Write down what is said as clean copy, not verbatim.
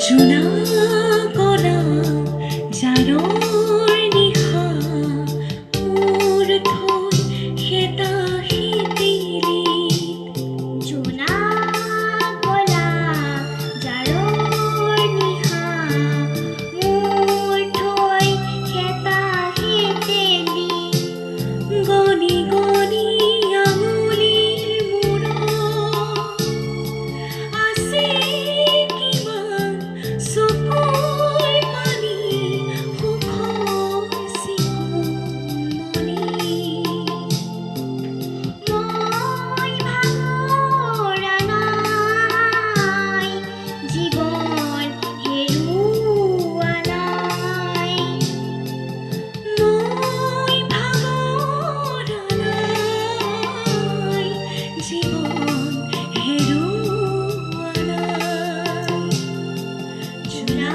জোনা কলা জাৰৰ নিশা মোৰ থৈ সেতা সিতিলি জোনা কলা জাৰৰ নিশা মোৰ থৈ সেতা সিতেলি গনি গনি আঙুলিৰ মূৰত আছে কিমান চকুৰ পানী সুখৰ চিকুমনি মই ভাগৰা নাই জীৱন হেৰুৱা নাই মই ভাগৰা নাই জীৱন হেৰুওৱা নাই জোনা